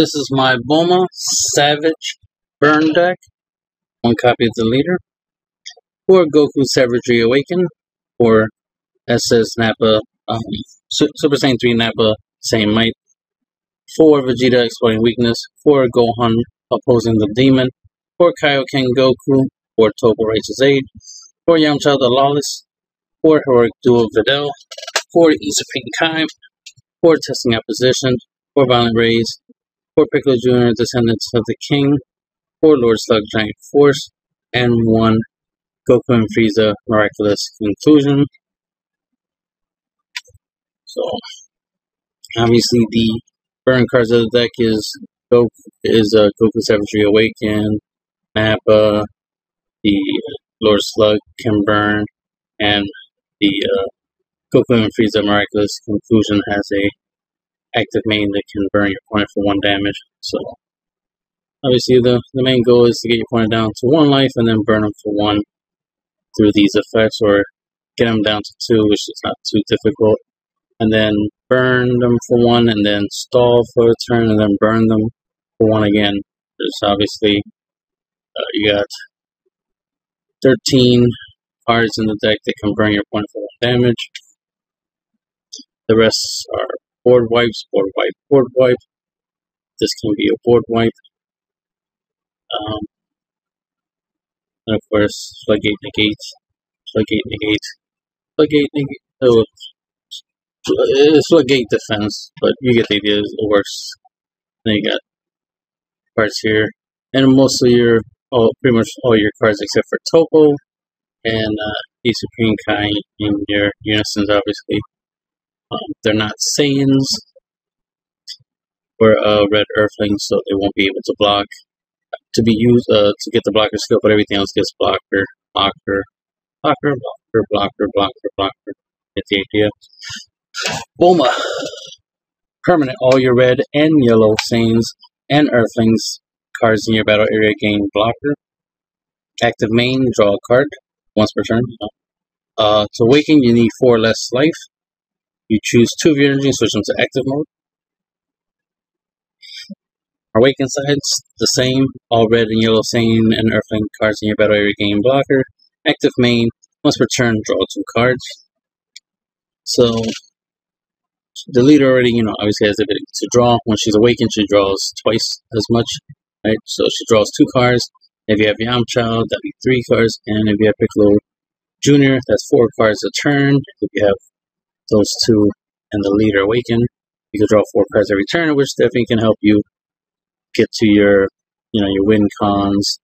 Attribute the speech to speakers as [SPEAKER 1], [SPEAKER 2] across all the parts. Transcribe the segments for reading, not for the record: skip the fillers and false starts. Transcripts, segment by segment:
[SPEAKER 1] This is my Bulma Savage Burn deck. One copy of the leader. 4 Goku Savagery Awaken. 4 SS Nappa, Super Saiyan 3 Nappa, same might. 4 Vegeta Exploiting Weakness. 4 Gohan Opposing the Demon. 4 Kaioken Goku. 4 Toppo Righteous Aid. 4 Yamcha the Lawless. 4 Heroic Duel Videl. 4 Supreme Kai. 4 Testing Opposition. 4 Violent Rays. 4 Piccolo Jr. Descendants of the King. 4 Lord Slug Giant Force. And 1 Goku and Frieza Miraculous Conclusion. So, obviously the burn cards of the deck is Goku Savagery Awaken, Nappa, the Lord Slug can burn, and the Goku and Frieza Miraculous Conclusion has a active main that can burn your opponent for 1 damage. So, obviously the main goal is to get your opponent down to 1 life and then burn them for 1 through these effects, or get them down to 2, which is not too difficult. And then burn them for 1, and then stall for a turn, and then burn them for 1 again. There's obviously, you got 13 cards in the deck that can burn your opponent for 1 damage. The rest are board wipes, board wipe, board wipe. This can be a board wipe. And of course, floodgate negate, floodgate negate, floodgate negate. Oh, floodgate defense, but you get the idea. It works. Then you got cards here, and most of your, pretty much all your cards except for Toppo and the Supreme Kai in your unisons. Obviously, they're not Saiyans or red Earthlings, so they won't be able to block. To be used to get the blocker skill, but everything else gets blocker, blocker, blocker, blocker, blocker, blocker, blocker. Get the idea. Bulma. Permanent. All your red and yellow Saiyans and Earthlings cards in your battle area gain blocker. Active main, draw a card once per turn. To awaken, you need 4 less life. You choose 2 of your energy and switch them to active mode. Awaken sides, the same. All red and yellow Saiyan and Earthling cards in your battle area gain blocker. Active main, once per turn, draw 2 cards. So, the leader already, obviously has the ability to draw. When she's awakened, she draws twice as much, right? So she draws 2 cards. If you have Yamcha, that'd be 3 cards. And if you have Piccolo Jr., that's 4 cards a turn. If you have those 2 and the leader awakened, you can draw 4 cards every turn, which definitely can help you get to your, your win cons,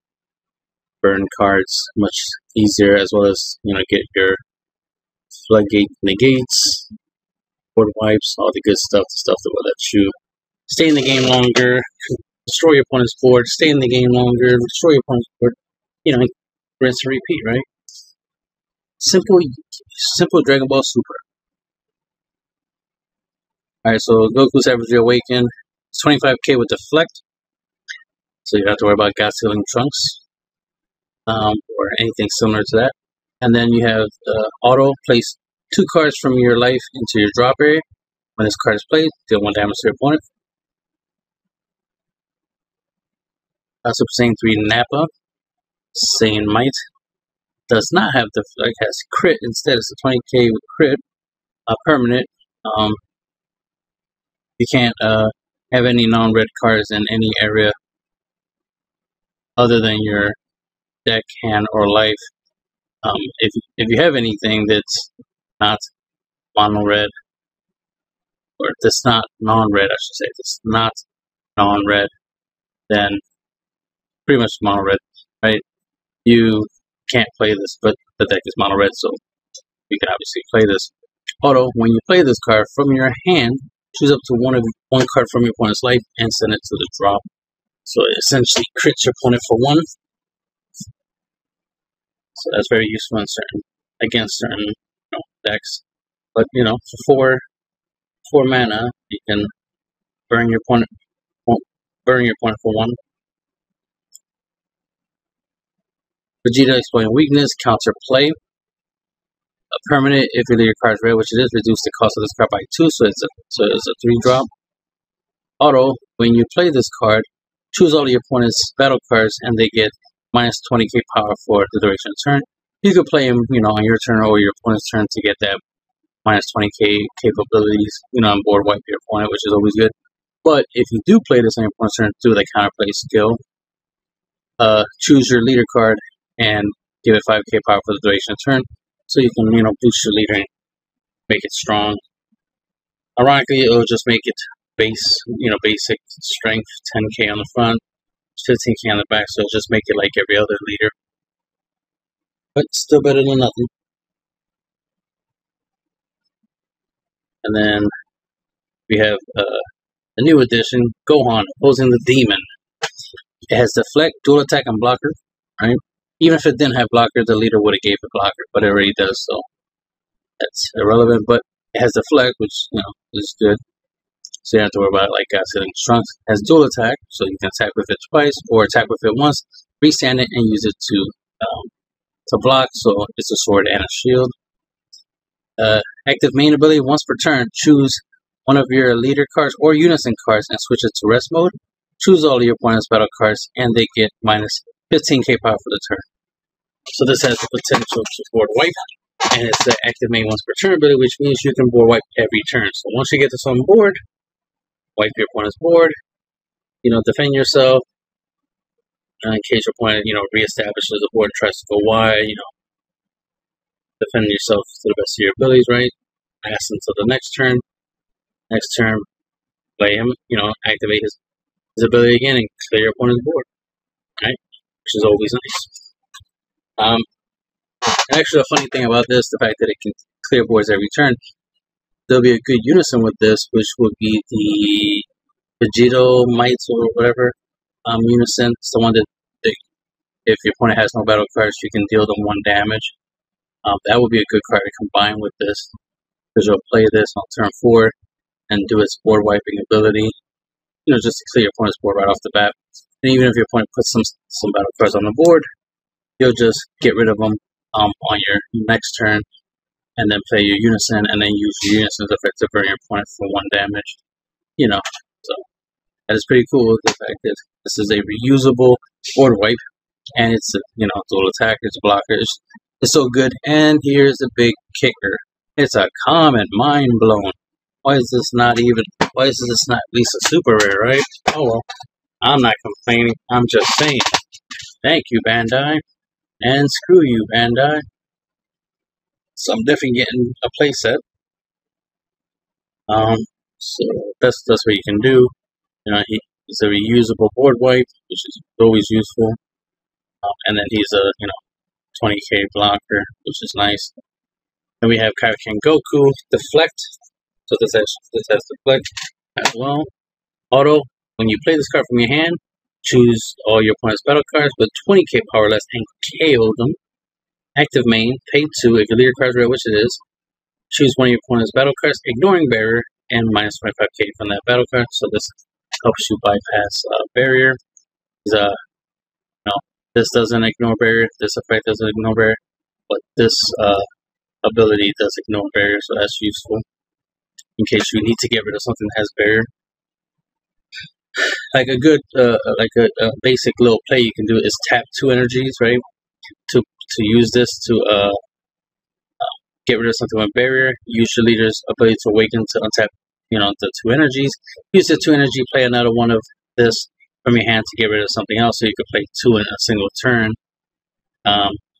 [SPEAKER 1] burn cards much easier, as well as, get your floodgate negates, board wipes, all the good stuff, the stuff that will let you stay in the game longer, destroy your opponent's board, stay in the game longer, destroy your opponent's board, rinse and repeat, right? Simple Dragon Ball Super. Alright, so Goku Savagery Awaken, 25k with Deflect. So you don't have to worry about God Stealing Trunks or anything similar to that. And then you have auto, place 2 cards from your life into your drop area. When this card is played, deal 1 damage to your opponent. Super Saiyan 3 Nappa, Saiyan Might, does not have Deflect, has crit instead. It's a 20k with crit, permanent. You can't have any non-red cards in any area other than your deck, hand, or life. If you have anything that's not mono-red, or that's not non-red, I should say, that's not non-red, then pretty much mono-red, right? You can't play this, but the deck is mono-red, so you can obviously play this. Auto, when you play this card from your hand, choose up to one card from your opponent's life and send it to the drop. So it essentially crits your opponent for 1. So that's very useful against certain decks. But for 4 mana, you can burn your opponent for 1. Vegeta Exploiting Weakness, counter play. A permanent, if your card is red, which it is, reduce the cost of this card by 2, so it's a 3 drop. Auto, when you play this card, choose all your opponent's battle cards, and they get minus 20k power for the duration of turn. You could play them, on your turn or your opponent's turn to get that minus 20k capabilities, on board wipe your opponent, which is always good. But if you do play this on your opponent's turn through the counterplay skill, choose your leader card and give it 5k power for the duration of turn, so you can, boost your leader and make it strong. Ironically, it'll just make it basic strength, 10k on the front, 15k on the back, so it'll just make it like every other leader. But still better than nothing. And then we have a new addition, Gohan, opposing the Demon. It has Deflect, Dual Attack, and Blocker, right? Even if it didn't have Blocker, the leader would have gave it Blocker, but it already does, so that's irrelevant. But it has Deflect, which, is good. So you don't have to worry about it like I said in Trunks. It has Dual Attack, so you can attack with it twice, or attack with it once, restand it, and use it to block, so it's a sword and a shield. Active main ability, once per turn, choose one of your leader cards or unison cards and switch it to rest mode. Choose all of your opponent's battle cards, and they get minus 15k power for the turn. So this has the potential to board wipe, and it's the active main once per turn ability, which means you can board wipe every turn. So once you get this on board, wipe your opponent's board, defend yourself, in case your opponent, reestablishes the board and tries to go wide, defend yourself to the best of your abilities, right? Pass until the next turn. Next turn, play him, activate his ability again and clear your opponent's board, right? Which is always nice. And actually, a funny thing about this, the fact that it can clear boards every turn, there'll be a good unison with this, which would be the Yugioh Mites or whatever unison. It's the one that if your opponent has no battle cards, you can deal them 1 damage. That would be a good card to combine with this, because you'll play this on turn 4 and do its board wiping ability, just to clear your opponent's board right off the bat. And even if your opponent puts some battle cards on the board, you'll just get rid of them on your next turn, and then play your unison, and then use your unison's effect to burn your opponent for 1 damage. So that is pretty cool. The fact that this is a reusable board wipe, and it's dual attack, it's blocker, it's so good. And here's the big kicker: it's a common, mind blown. Why is this not at least a super rare, right? Oh well, I'm not complaining. I'm just saying. Thank you, Bandai. And screw you, Bandai. So I'm definitely getting a playset. So that's what you can do. He's a reusable board wipe, which is always useful. And then he's a 20k blocker, which is nice. Then we have Kaioken Goku, Deflect. So this has Deflect as well. Auto, when you play this card from your hand, choose all your opponent's battle cards with 20k power less and KO them. Active main, pay 2 if your leader card is red, which it is. Choose one of your opponent's battle cards, ignoring barrier, and minus 25k from that battle card. So this helps you bypass barrier. This doesn't ignore barrier. This effect doesn't ignore barrier, but this ability does ignore barrier, so that's useful in case you need to get rid of something that has barrier. Like a good, a basic little play you can do is tap 2 energies, right? To use this to get rid of something with barrier. Use your leader's ability to awaken to untap, the 2 energies. Use the 2 energy, play another one of this from your hand to get rid of something else, so you can play 2 in a single turn.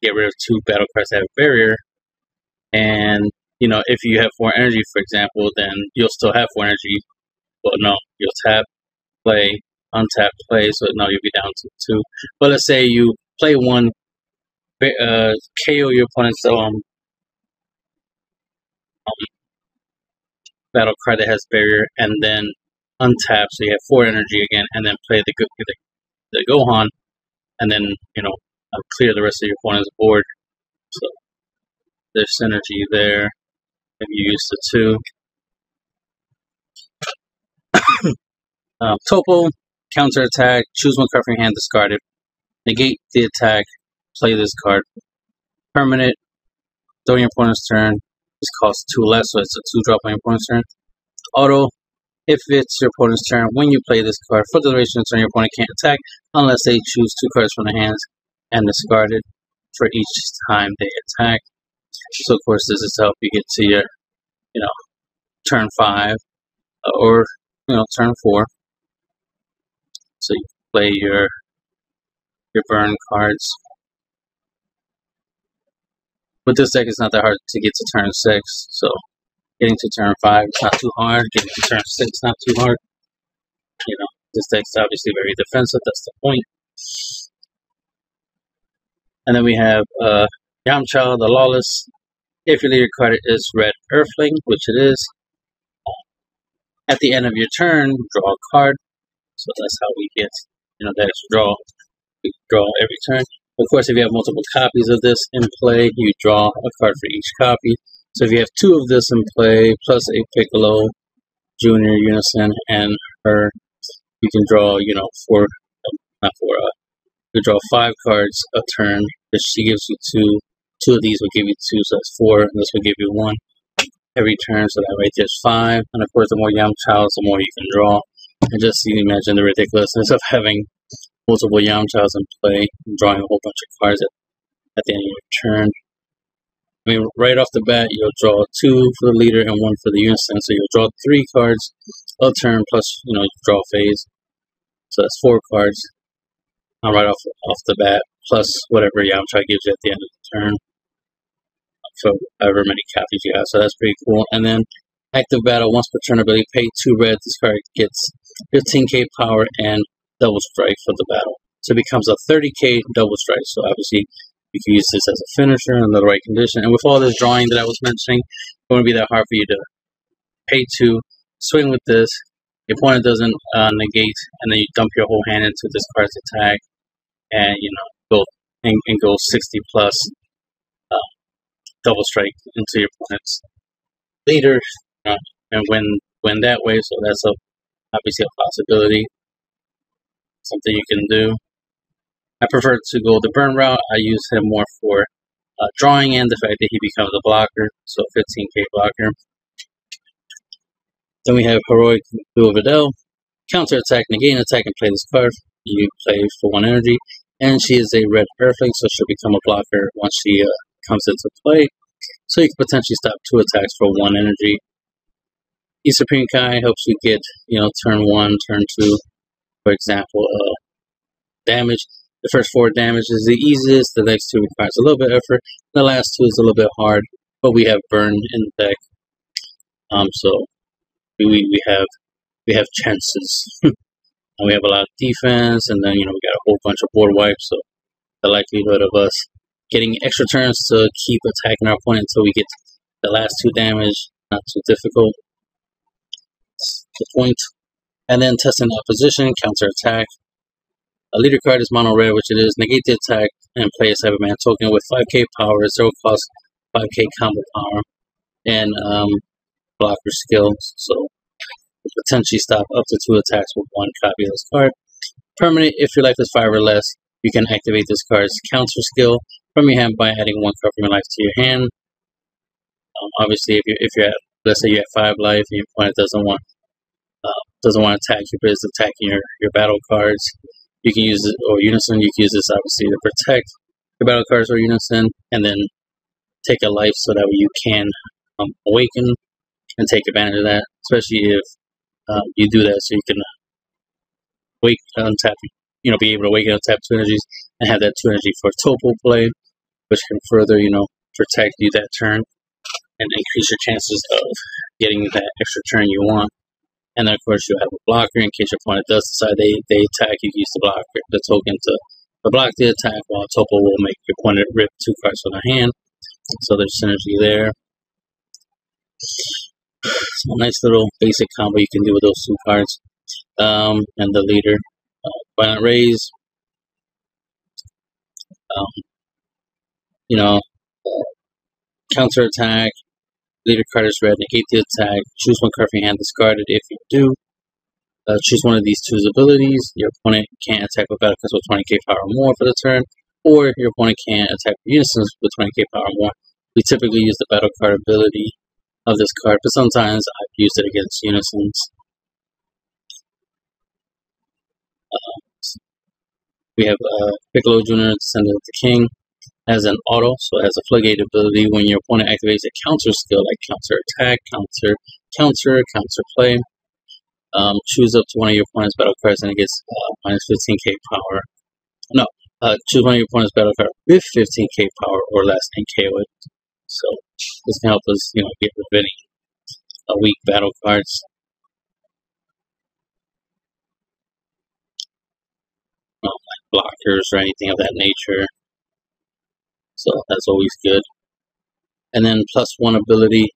[SPEAKER 1] Get rid of 2 battle cards that have barrier, and if you have 4 energy, for example, then you'll still have 4 energy. Well, no, you'll tap, play, untap, play, so now you'll be down to 2. But let's say you play 1, KO your opponent's battle card that has barrier, and then untap, so you have 4 energy again, and then play the Gohan, and then clear the rest of your opponent's board. So there's synergy there if you use the 2. Topo, counter attack, choose one card from your hand, discard it. Negate the attack, play this card. Permanent, during your opponent's turn. This costs 2 less, so it's a 2-drop on your opponent's turn. Auto, If it's your opponent's turn, when you play this card, for the duration of the turn, your opponent can't attack unless they choose 2 cards from their hands and discard it for each time they attack. So, of course, this is to help you get to your, turn 5 or, turn 4. So you play your burn cards. With this deck, it's not that hard to get to turn 6, so getting to turn 5 is not too hard. Getting to turn 6 is not too hard. This deck's obviously very defensive, that's the point. And then we have Yamcha, the Lawless. If your leader card is Red Earthling, which it is, at the end of your turn, draw a card. So that's how we get, that extra draw. We draw every turn. Of course, if you have multiple copies of this in play, you draw a card for each copy. So if you have 2 of this in play, plus a Piccolo, Junior, Unison, and her, you can draw, you draw 5 cards a turn. If she gives you 2 of these will give you 2, so that's 4, and this will give you 1 every turn, so that right there's 5. And of course, the more Yamchas, the more you can draw. And just you can imagine the ridiculousness of having multiple Yamchas in play and drawing a whole bunch of cards at the end of your turn. I mean, right off the bat, you'll draw 2 for the leader and 1 for the unison, so you'll draw 3 cards a turn, plus, you draw phase. So that's 4 cards right off the bat, plus whatever Yamcha gives you at the end of the turn. So however many copies you have, so that's pretty cool. And then active battle, once per turn ability, pay 2 red. This card gets 15k power and double strike for the battle. So it becomes a 30k double strike. So obviously you can use this as a finisher in the right condition. And with all this drawing that I was mentioning, it won't be that hard for you to pay 2, swing with this. Your opponent doesn't negate, and then you dump your whole hand into this card's attack, and go 60 plus double strike into your opponent's leader, and win that way. So that's obviously a possibility, something you can do. I prefer to go the burn route. I use him more for drawing and the fact that he becomes a blocker, so 15k blocker. Then we have Heroic Duel Videl. Counter attack, negate an attack, and play this card. You play for 1 energy, and she is a red earthling, so she'll become a blocker once she comes into play. So you can potentially stop 2 attacks for 1 energy. E Supreme Kai helps you get, turn 1, turn 2, for example, damage. The first 4 damage is the easiest. The next 2 requires a little bit of effort. The last 2 is a little bit hard, but we have burn in the deck, so we have chances. And we have a lot of defense, and then we got a whole bunch of board wipes. So the likelihood of us getting extra turns to keep attacking our opponent until we get the last 2 damage, not too difficult. That's the point. And then testing opposition, counter attack. A leader card is mono red, which it is. Negate the attack and play a Cyberman token with 5k power, 0 cost, 5k combo power, and blocker skills. So you potentially stop up to 2 attacks with 1 copy of this card. Permanent, if your life is 5 or less, you can activate this card's counter skill from your hand by adding 1 card from your life to your hand. Obviously, if you're at, let's say you have 5 life and your opponent doesn't want to attack you, but is attacking your battle cards, you can use it, or unison. You can use this obviously to protect your battle cards or unison, and then take a life so that way you can awaken and take advantage of that. Especially if you do that, so you can wake untap, be able to wake and untap 2 energies and have that 2 energy for topo play, which can further, protect you that turn and increase your chances of getting that extra turn you want. And then, of course, you have a blocker in case your opponent does decide they attack. You can use the blocker, the token to block the attack, while topo will make your opponent rip 2 cards from their hand. So there's synergy there. So a nice little basic combo you can do with those 2 cards. And the leader, Violent Raise. Counter attack. Leader card is red, negate the attack. Choose 1 card from your hand, discard it if you do. Choose one of these 2's abilities. Your opponent can't attack with battle cards with 20k power or more for the turn, or your opponent can't attack with unisons with 20k power or more. We typically use the battle card ability of this card, but sometimes I've used it against unisons. We have Piccolo Jr., Descendant of the King, as an auto, so it has a floodgate ability. When your opponent activates a counter skill like counter attack, counter play, choose up to one of your opponent's battle cards and it gets minus 15k power. No, choose one of your opponent's battle card with 15k power or less and KO it. So this can help us, get rid of any weak battle cards. Like blockers or anything of that nature. So that's always good. And then +1 ability,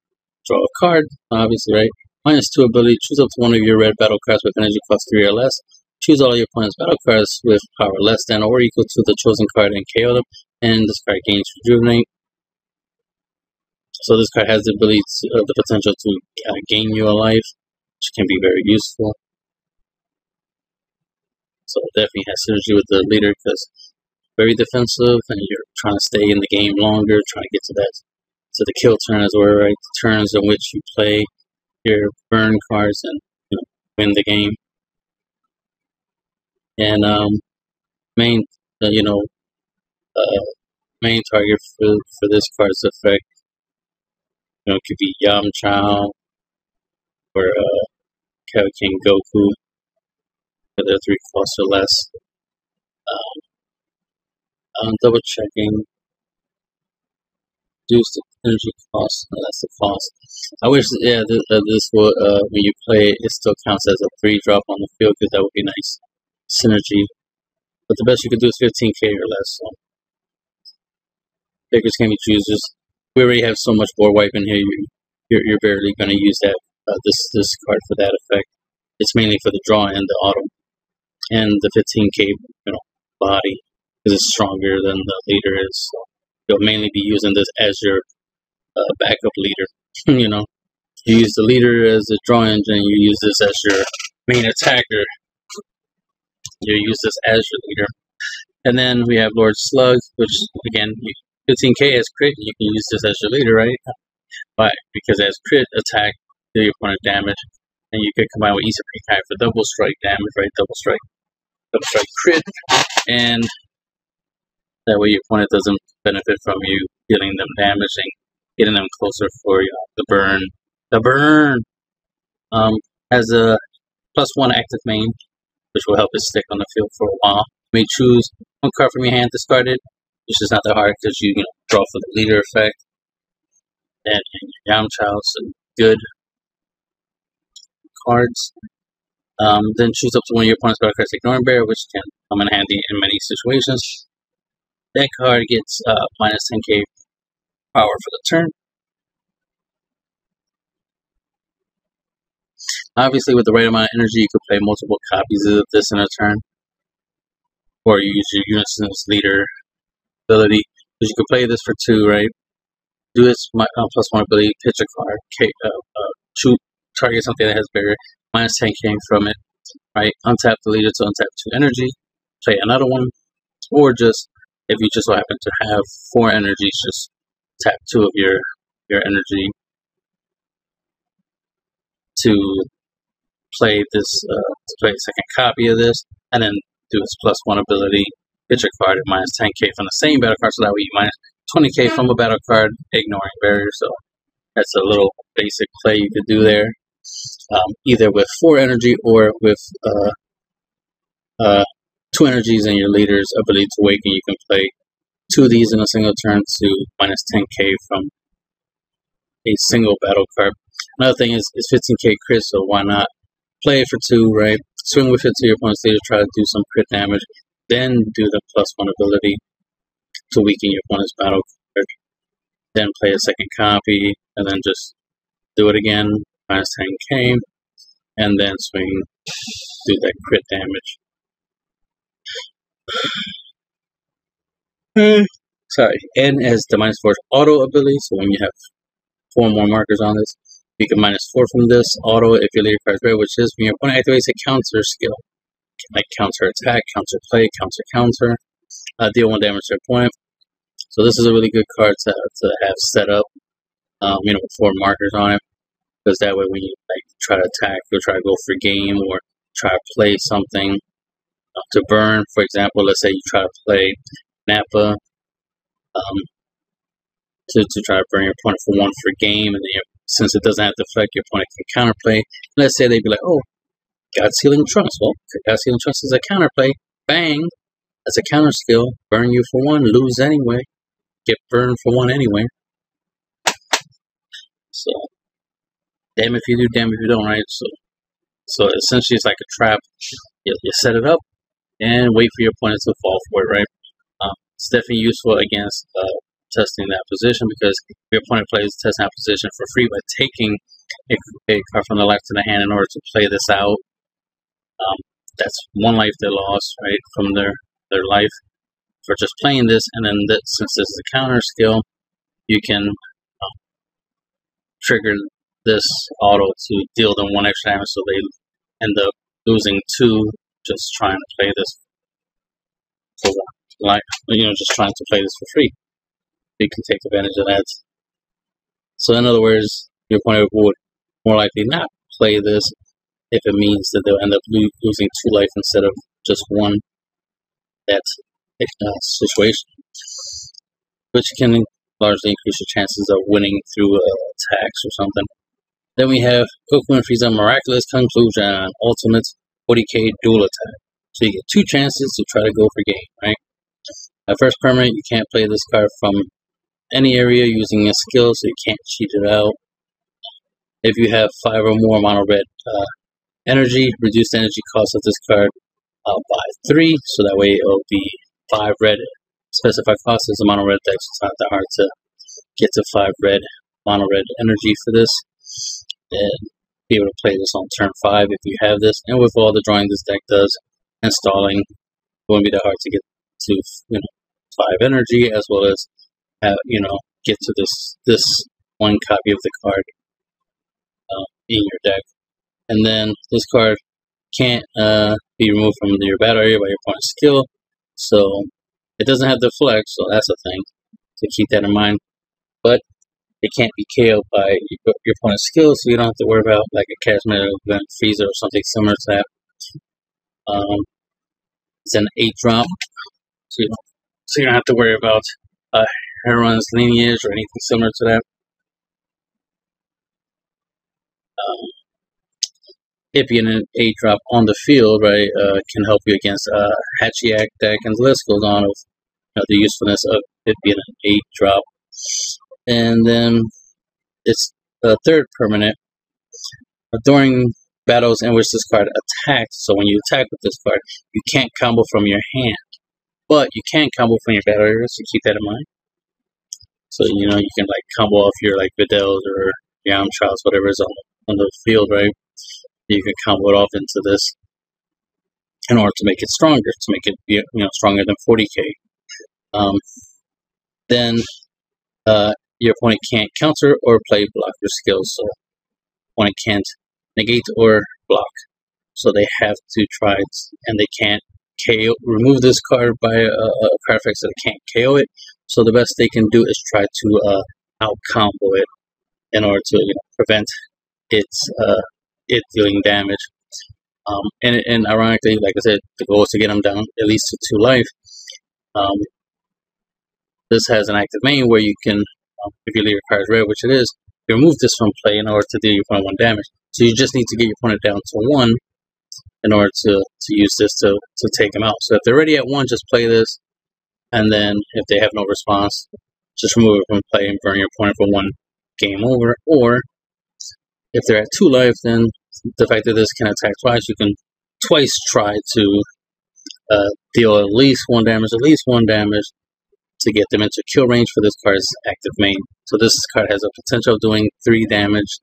[SPEAKER 1] draw a card, obviously, right? -2 ability, choose up to one of your red battle cards with energy cost 3 or less. Choose all your opponent's battle cards with power less than or equal to the chosen card and KO them. And this card gains Rejuvenate. So this card has the ability, the potential to gain you a life, which can be very useful. So it definitely has synergy with the leader because very defensive and you're trying to stay in the game longer, trying to get to the kill turn as well, right? The turns in which you play your burn cards and win the game. And main main target for this card's effect, could be Yamcha or King Goku, for their 3 costs or less. I'm double checking. Reduce the energy cost. No, that's the cost. I wish, this would when you play, it still counts as a 3-drop on the field because that would be nice synergy. But the best you could do is 15k or less. So pickers can be choosers. We already have so much board wipe in here. You're barely going to use that this card for that effect. It's mainly for the draw and the auto and the 15k body because it's stronger than the leader is. So you'll mainly be using this as your backup leader. You use the leader as a draw engine. You use this as your main attacker. You use this as your leader. And then we have Lord Slug, which again, 15k as crit. You can use this as your leader, right? Why? Because as crit attack, do your opponent damage, and you could combine with Isekai for double strike damage, right? Double strike crit, and that way your opponent doesn't benefit from you dealing them damage and getting them closer for the burn. The burn has a +1 active main, which will help it stick on the field for a while. You may choose one card from your hand discarded, which is not that hard because you draw for the leader effect. And your Yamcha, some good cards. Then choose up to one of your opponent's battle cards, Ignoring Bear, which can come in handy in many situations. That card gets minus 10k power for the turn. Obviously, with the right amount of energy, you could play multiple copies of this in a turn. Or you use your Unison's leader ability. Because you could play this for 2, right? Do this +1 ability, pitch a card, shoot, target something that has barrier, minus 10k from it, right? Untap the leader to untap 2 energy, play another one, or just, if you just so happen to have 4 energies, just tap 2 of your energy to play this, to play a second copy of this, and then do its +1 ability, pitch a card at minus 10k from the same battle card, so that way you minus 20k from a battle card, ignoring barriers. So that's a little basic play you could do there, either with 4 energy or with 2 energies and your leader's ability to awaken. You can play 2 of these in a single turn to minus 10k from a single battle card. Another thing is 15k crit, so why not play it for 2, right? Swing with it to your opponent's leader, try to do some crit damage, then do the +1 ability to weaken your opponent's battle card. Then play a second copy, and then just do it again, minus 10k, and then swing, do that crit damage. Sorry, and as the -4 auto ability, so when you have 4 more markers on this, you can -4 from this auto if your leader card is red, which is when your opponent activates a counter skill, like counter attack, counter play, counter, deal 1 damage to your opponent. So this is a really good card to have set up, with 4 markers on it, because that way when you try to attack or try to go for game or try to play something, to burn. For example, let's say you try to play Nappa to try to burn your opponent for 1 for game, and then since it doesn't have to affect your opponent can counterplay. Let's say they'd be like, oh, God Sealing Trunks. Well, God Sealing Trunks is a counterplay. Bang! That's a counter skill. Burn you for 1, lose anyway. Get burned for 1 anyway. So, damn if you do, damn if you don't, right? So essentially it's like a trap. You set it up and wait for your opponent to fall for it, right? It's definitely useful against testing that position, because if your opponent plays testing that position for free by taking a card from the left to the hand in order to play this out, that's 1 life they lost, right, from their life for just playing this. And then since this is a counter skill, you can trigger this auto to deal them 1 extra damage, so they end up losing 2 just trying to play this for 1. Like, just trying to play this for free. You can take advantage of that. So in other words, your opponent would more likely not play this if it means that they'll end up losing 2 life instead of just 1. That situation, which can largely increase your chances of winning through attacks or something. Then we have Goku and Frieza Miraculous Conclusion, Ultimate 40k Duel Attack. So you get 2 chances to try to go for game, right? At first permanent, you can't play this card from any area using a skill, so you can't cheat it out. If you have 5 or more mono red energy, reduce the energy cost of this card by 3, so that way it'll be 5 red specified cost as a mono red deck, so it's not that hard to get to 5 red mono red energy for this, and be able to play this on turn 5 if you have this. And with all the drawing this deck does, installing, it won't be that hard to get to 5 energy, as well as get to this 1 copy of the card in your deck. And then this card can't be removed from your battle area by your opponent's skill, so it doesn't have deflect, so that's a thing to keep that in mind. But it can't be KO'd by your opponent's skill, so you don't have to worry about like a Charismatic Event Freezer or something similar to that. It's an 8-drop, so you don't have to worry about Heron's lineage or anything similar to that. It being an 8-drop on the field, right, can help you against Hachiak deck, and the list goes on of the usefulness of it being an 8-drop. And then it's the 3rd permanent. During battles in which this card attacks, so when you attack with this card, you can't combo from your hand, but you can combo from your battle area, so keep that in mind. So you can like combo off your like Videls or Yamchas, whatever is on the field, right? You can combo it off into this in order to make it stronger, to make it be stronger than 40k. Then your opponent can't counter or play blocker skills, so opponent can't negate or block. So they have to try it, and they can't remove this card by a card effect, so they can't KO it. So the best they can do is try to out combo it in order to prevent it dealing damage. And ironically, like I said, the goal is to get them down at least to 2 life. This has an active main where you can, if you leave your cards red, which it is, you remove this from play in order to deal your opponent 1 damage. So you just need to get your opponent down to 1 in order to use this to take them out. So if they're already at 1, just play this, and then if they have no response, just remove it from play and burn your opponent for 1, game over. Or if they're at 2 life, then the fact that this can attack twice, you can twice try to deal at least 1 damage to get them into kill range for this card's active main. So this card has a potential of doing 3 damage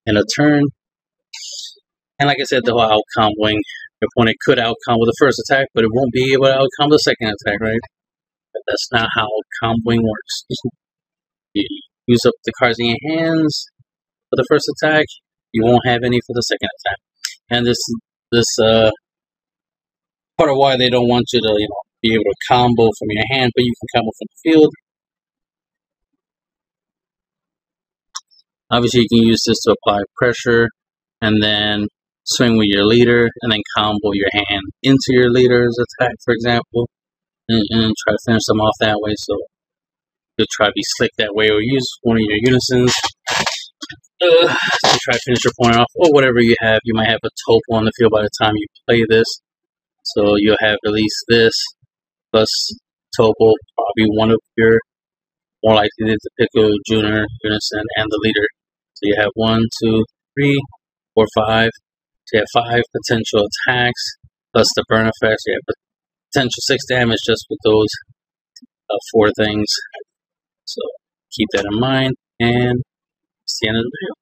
[SPEAKER 1] in a turn. And like I said, the whole out-comboing, your opponent could out-combo the first attack, but it won't be able to out-combo the second attack, right? But that's not how comboing works. You use up the cards in your hands for the first attack, you won't have any for the second attack. And this part of why they don't want you to be able to combo from your hand, but you can combo from the field. Obviously, you can use this to apply pressure, and then swing with your leader, and then combo your hand into your leader's attack, for example, and try to finish them off that way. So you'll try to be slick that way, or use one of your unisons to try to finish your opponent off, or whatever you have. You might have a topo on the field by the time you play this, so you'll have at least this plus topo, probably one of your more likely to pick a junior unison and the leader. So you have 1, 2, 3, 4, 5. So you have 5 potential attacks plus the burn effects. You have potential 6 damage just with those 4 things. So keep that in mind, and it's the end of the video.